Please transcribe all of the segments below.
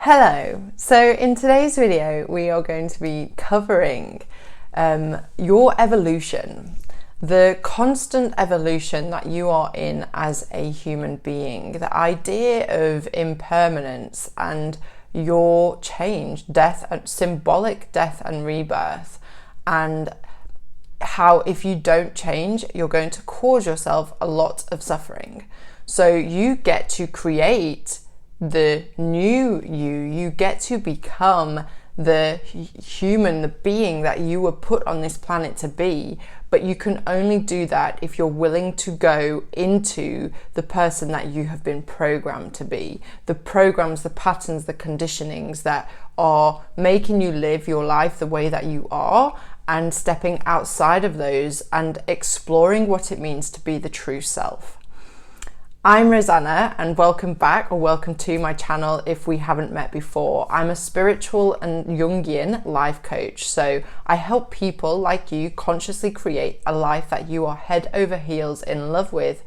Hello, so in today's video we are going to be covering your evolution, the constant evolution that you are in as a human being, the idea of impermanence and your change, symbolic death and rebirth, and how if you don't change you're going to cause yourself a lot of suffering. So you get to create the new you get to become the human, the being that you were put on this planet to be, but you can only do that if you're willing to go into the person that you have been programmed to be, the programs, the patterns, the conditionings that are making you live your life the way that you are, and stepping outside of those and exploring what it means to be the true self. I'm Roseanna, and welcome back, or welcome to my channel if we haven't met before. I'm a spiritual and Jungian life coach, so I help people like you consciously create a life that you are head over heels in love with,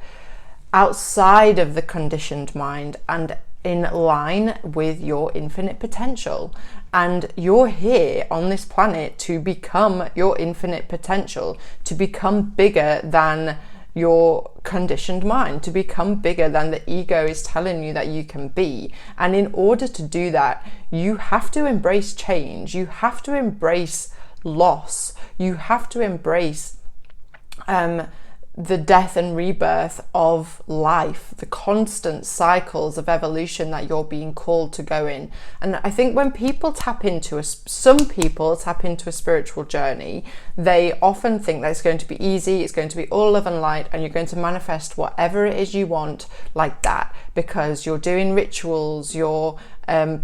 outside of the conditioned mind and in line with your infinite potential. And you're here on this planet to become your infinite potential, to become bigger than your conditioned mind, to become bigger than the ego is telling you that you can be. And in order to do that, you have to embrace change, you have to embrace loss, you have to embrace the death and rebirth of life, the constant cycles of evolution that you're being called to go in. And I think when people some people tap into a spiritual journey, they often think that it's going to be easy, it's going to be all love and light, and you're going to manifest whatever it is you want like that, because you're doing rituals, you're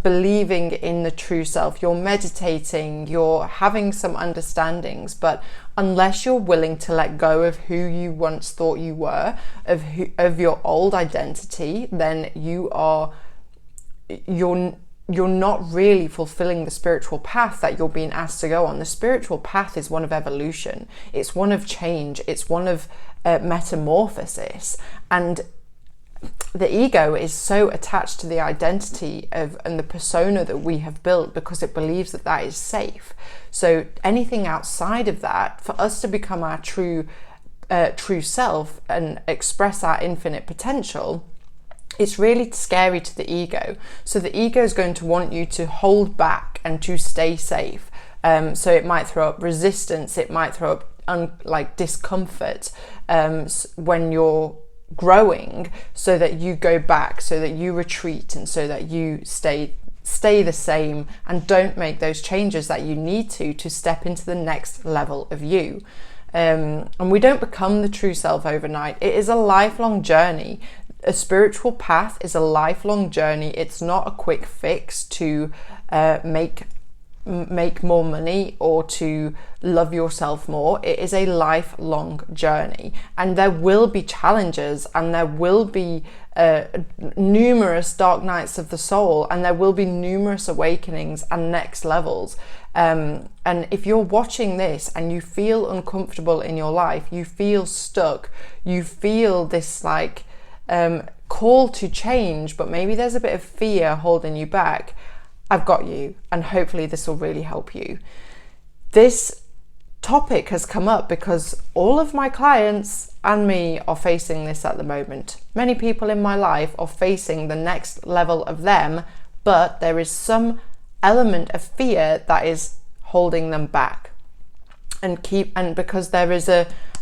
believing in the true self, you're meditating, you're having some understandings. But unless you're willing to let go of who you once thought you were, of your old identity, then you're not really fulfilling the spiritual path that you're being asked to go on. The spiritual path is one of evolution, it's one of change, it's one of metamorphosis. And the ego is so attached to the identity and the persona that we have built because it believes that that is safe. So anything outside of that, for us to become our true self and express our infinite potential, it's really scary to the ego. So the ego is going to want you to hold back and to stay safe. So it might throw up resistance, it might throw up discomfort when you're growing, so that you go back, so that you retreat, and so that you stay the same and don't make those changes that you need to step into the next level of you. And we don't become the true self overnight. It is a lifelong journey. A spiritual path is a lifelong journey. It's not a quick fix to make more money or to love yourself more. It is a lifelong journey, and there will be challenges, and there will be numerous dark nights of the soul, and there will be numerous awakenings and next levels. And if you're watching this and you feel uncomfortable in your life, you feel stuck, you feel this call to change, but maybe there's a bit of fear holding you back, I've got you, and hopefully this will really help you. This topic has come up because all of my clients and me are facing this at the moment. Many people in my life are facing the next level of them, but there is some element of fear that is holding them back. And because there is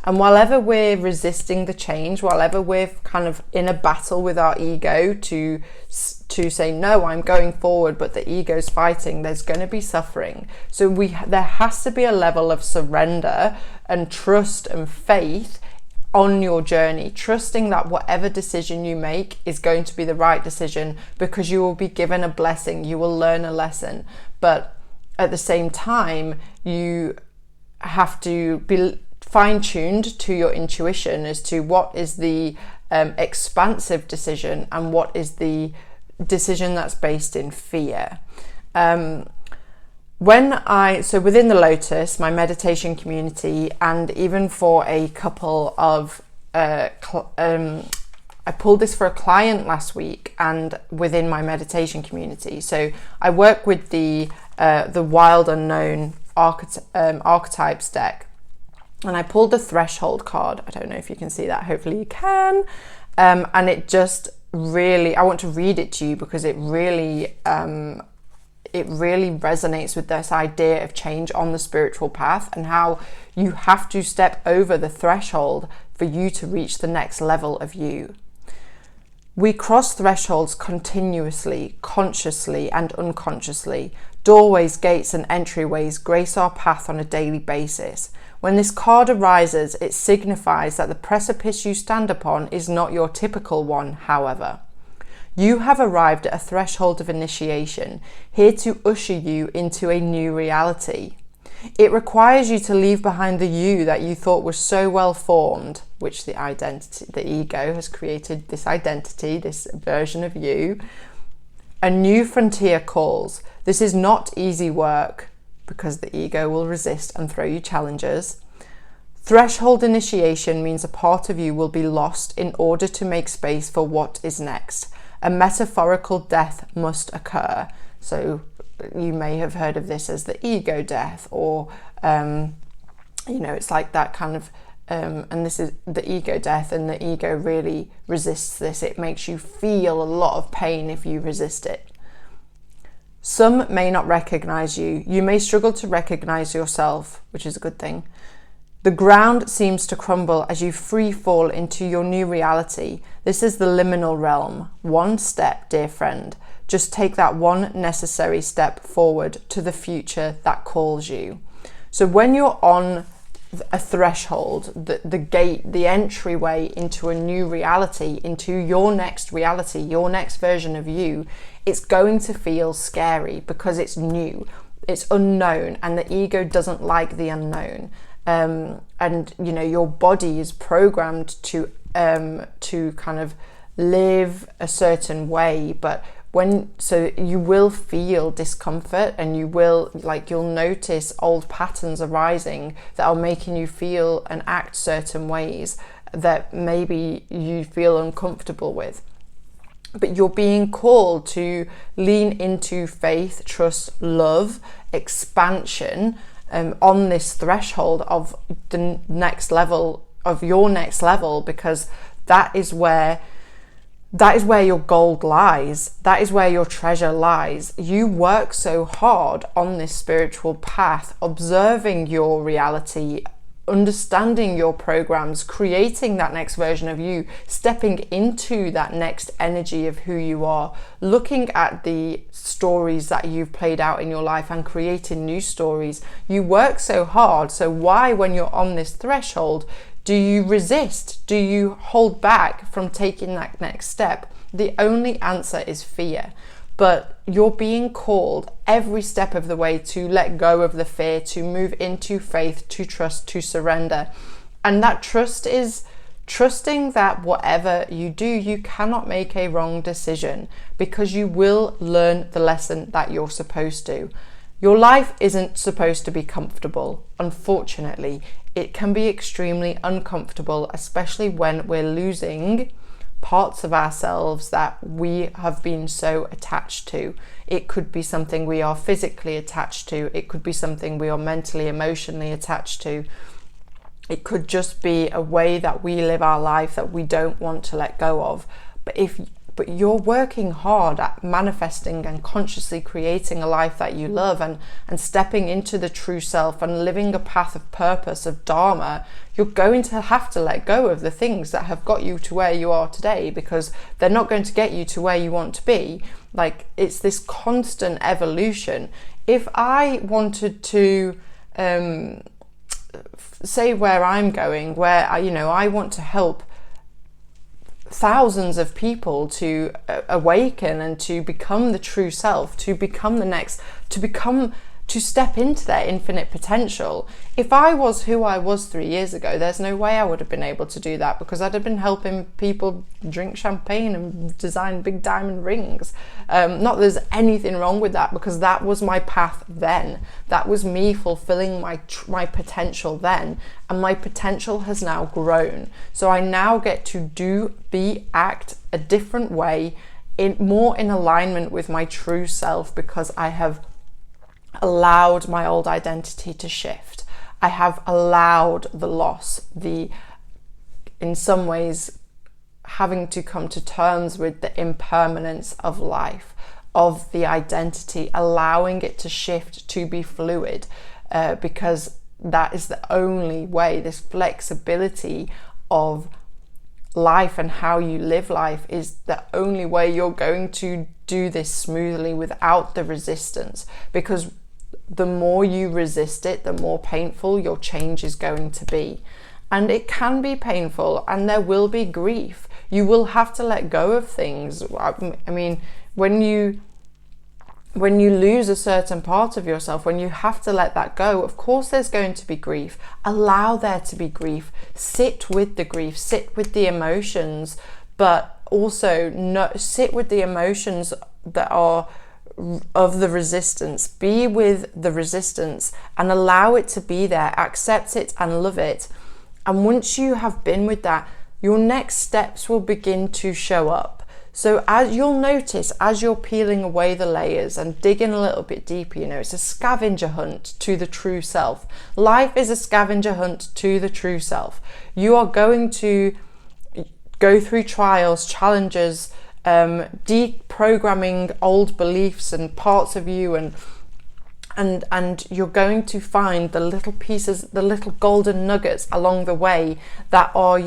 and whilever we're resisting the change, whilever we're kind of in a battle with our ego to say, no, I'm going forward, but the ego's fighting, there's going to be suffering. So there has to be a level of surrender and trust and faith on your journey, trusting that whatever decision you make is going to be the right decision, because you will be given a blessing, you will learn a lesson. But at the same time, you have to be fine-tuned to your intuition as to what is the expansive decision and what is the decision that's based in fear. So within the Lotus, my meditation community, and even for a couple of I pulled this for a client last week and within my meditation community. So I work with the Wild Unknown Archetypes deck, and I pulled the Threshold card. I don't know if you can see that. Hopefully you can. And it just really, I want to read it to you because it really resonates with this idea of change on the spiritual path and how you have to step over the threshold for you to reach the next level of you. We cross thresholds continuously, consciously and unconsciously. Doorways, gates and entryways grace our path on a daily basis. When this card arises, it signifies that the precipice you stand upon is not your typical one, however. You have arrived at a threshold of initiation, here to usher you into a new reality. It requires you to leave behind the you that you thought was so well formed, which the ego has created this identity, this version of you. A new frontier calls. This is not easy work because the ego will resist and throw you challenges. Threshold initiation means a part of you will be lost in order to make space for what is next. A metaphorical death must occur. So you may have heard of this as the ego death, or it's like that kind of and this is the ego death, and the ego really resists this. It makes you feel a lot of pain if you resist it. Some may not recognize you. You may struggle to recognize yourself, which is a good thing. The ground seems to crumble as you free fall into your new reality. This is the liminal realm. One step, dear friend. Just take that one necessary step forward to the future that calls you. So when you're on a threshold, the gate, the entryway into a new reality, into your next reality, your next version of you, it's going to feel scary because it's new, it's unknown, and the ego doesn't like the unknown. And your body is programmed to kind of live a certain way, but so you will feel discomfort, and you'll notice old patterns arising that are making you feel and act certain ways that maybe you feel uncomfortable with. But you're being called to lean into faith, trust, love, expansion, on this threshold of the next level, of your next level, because that is where your gold lies. That is where your treasure lies. You work so hard on this spiritual path, observing your reality, understanding your programs, creating that next version of you, stepping into that next energy of who you are, looking at the stories that you've played out in your life and creating new stories. You work so hard. So why, when you're on this threshold, do you resist? Do you hold back from taking that next step? The only answer is fear. But you're being called every step of the way to let go of the fear, to move into faith, to trust, to surrender. And that trust is trusting that whatever you do, you cannot make a wrong decision, because you will learn the lesson that you're supposed to. Your life isn't supposed to be comfortable. Unfortunately, it can be extremely uncomfortable, especially when we're losing parts of ourselves that we have been so attached to. It could be something we are physically attached to. It could be something we are mentally, emotionally attached to. It could just be a way that we live our life that we don't want to let go of. But you're working hard at manifesting and consciously creating a life that you love, and stepping into the true self and living a path of purpose, of dharma. You're going to have to let go of the things that have got you to where you are today, because they're not going to get you to where you want to be. Like, it's this constant evolution. If I wanted to say where I'm going, where I want to help thousands of people to awaken and to become the true self, to become the next, to to step into their infinite potential. If I was who I was 3 years ago, there's no way I would have been able to do that, because I'd have been helping people drink champagne and design big diamond rings. Not that there's anything wrong with that, because that was my path then. That was me fulfilling my potential then, and my potential has now grown. So I now get to act a different way, more in alignment with my true self, because I have allowed my old identity to shift. I have allowed the loss, in some ways, having to come to terms with the impermanence of life, of the identity, allowing it to shift, to be fluid, because that is the only way. This flexibility of life and how you live life is the only way you're going to do this smoothly without the resistance, because the more you resist it, the more painful your change is going to be. And it can be painful, and there will be grief. You will have to let go of things. I mean, when you lose a certain part of yourself, when you have to let that go, of course there's going to be grief. Allow there to be grief. Sit with the grief, sit with the emotions, but also sit with the emotions that are of the resistance. Be with the resistance and allow it to be there. Accept it and love it. And once you have been with that, your next steps will begin to show up. So as you'll notice, as you're peeling away the layers and digging a little bit deeper, it's a scavenger hunt to the true self. Life is a scavenger hunt to the true self. You are going to go through trials, challenges, deprogramming old beliefs and parts of you, and you're going to find the little pieces, the little golden nuggets along the way that are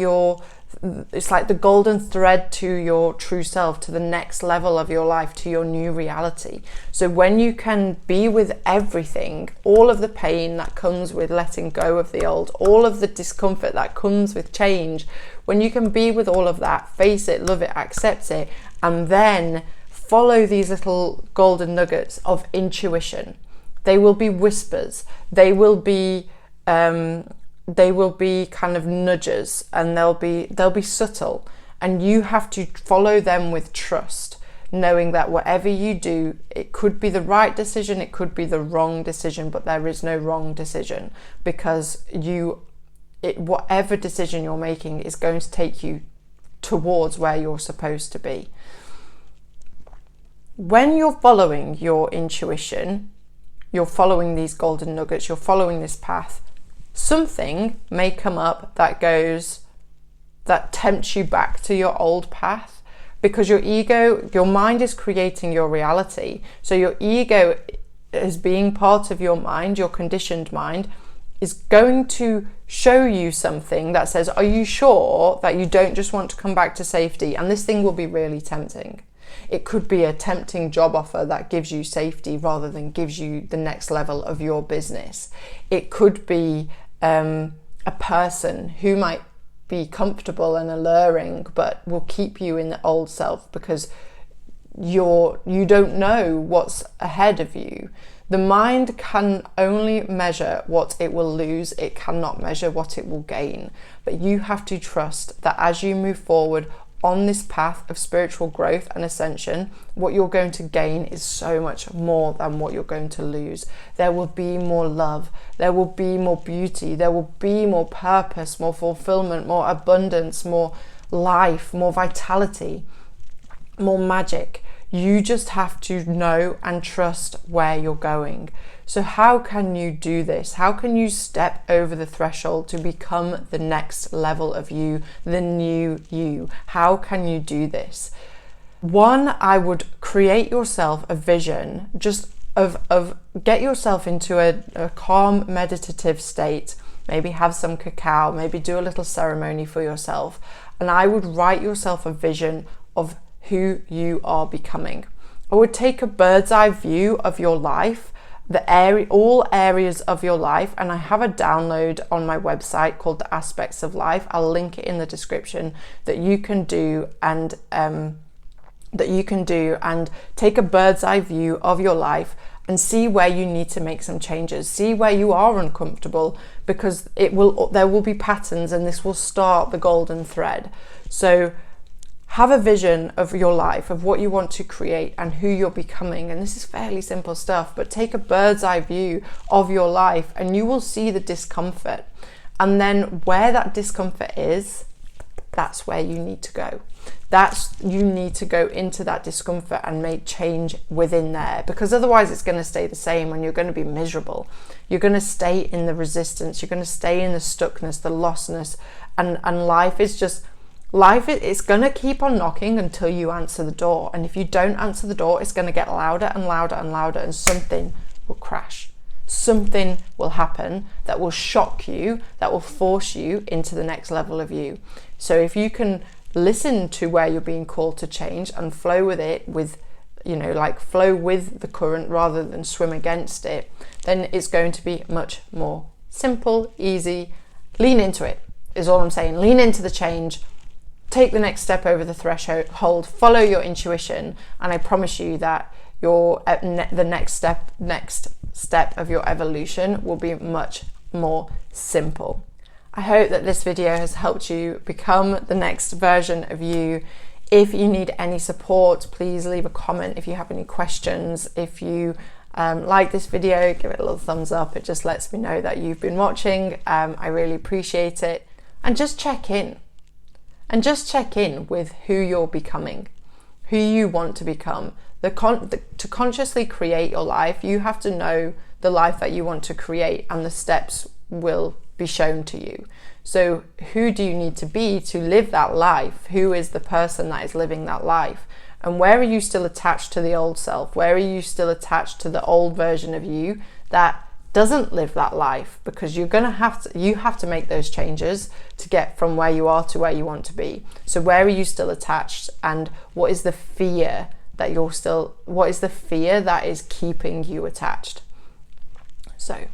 it's like the golden thread to your true self, to the next level of your life, to your new reality. So when you can be with everything, all of the pain that comes with letting go of the old, all of the discomfort that comes with change, when you can be with all of that, face it, love it, accept it, and then follow these little golden nuggets of intuition. They will be whispers. They will be kind of nudges, and they'll be subtle, and you have to follow them with trust, knowing that whatever you do, it could be the right decision, it could be the wrong decision, but there is no wrong decision, because whatever decision you're making is going to take you towards where you're supposed to be. When you're following your intuition, you're following these golden nuggets, you're following this path, something may come up that tempts you back to your old path, because your mind is creating your reality. So your ego, as being part of your mind, your conditioned mind, is going to show you something that says, are you sure that you don't just want to come back to safety? And this thing will be really tempting. It could be a tempting job offer that gives you safety rather than gives you the next level of your business. It could be a person who might be comfortable and alluring, but will keep you in the old self, because you don't know what's ahead of you. The mind can only measure what it will lose. It cannot measure what it will gain. But you have to trust that as you move forward on this path of spiritual growth and ascension, what you're going to gain is so much more than what you're going to lose. There will be more love, there will be more beauty, there will be more purpose, more fulfillment, more abundance, more life, more vitality, more magic. You just have to know and trust where you're going. So how can you do this? How can you step over the threshold to become the next level of you, the new you? How can you do this? One, I would create yourself a vision, just of get yourself into a calm, meditative state. Maybe have some cacao, maybe do a little ceremony for yourself. And I would write yourself a vision of who you are becoming. I would take a bird's eye view of your life, all areas of your life, and I have a download on my website called The Aspects of Life. I'll link it in the description, that you can do and take a bird's eye view of your life and see where you need to make some changes. See where you are uncomfortable, because there will be patterns, and this will start the golden thread. So have a vision of your life, of what you want to create and who you're becoming. And this is fairly simple stuff, but take a bird's eye view of your life and you will see the discomfort. And then where that discomfort is, that's where you need to go. You need to go into that discomfort and make change within there, because otherwise it's going to stay the same and you're going to be miserable. You're going to stay in the resistance. You're going to stay in the stuckness, the lostness, and life it's going to keep on knocking until you answer the door. And if you don't answer the door, it's going to get louder and louder and louder, and something will crash. Something will happen that will shock you, that will force you into the next level of you. So if you can listen to where you're being called to change and flow with it, flow with the current rather than swim against it, then it's going to be much more simple, easy. Lean into it is all I'm saying. Lean into the change. Take the next step over the threshold, follow your intuition, and I promise you that the next step of your evolution will be much more simple. I hope that this video has helped you become the next version of you. If you need any support, please leave a comment. If you have any questions, if you like this video, give it a little thumbs up. It just lets me know that you've been watching. I really appreciate it. And just check in. And just check in with who you're becoming, who you want to become. To consciously create your life, you have to know the life that you want to create, and the steps will be shown to you. So who do you need to be to live that life? Who is the person that is living that life? And where are you still attached to the old self? Where are you still attached to the old version of you that doesn't live that life? Because you have to make those changes to get from where you are to where you want to be. So where are you still attached, and what is the fear that is keeping you attached? So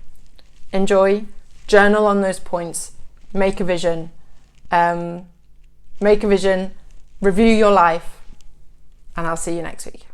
enjoy, journal on those points, make a vision, review your life, and I'll see you next week.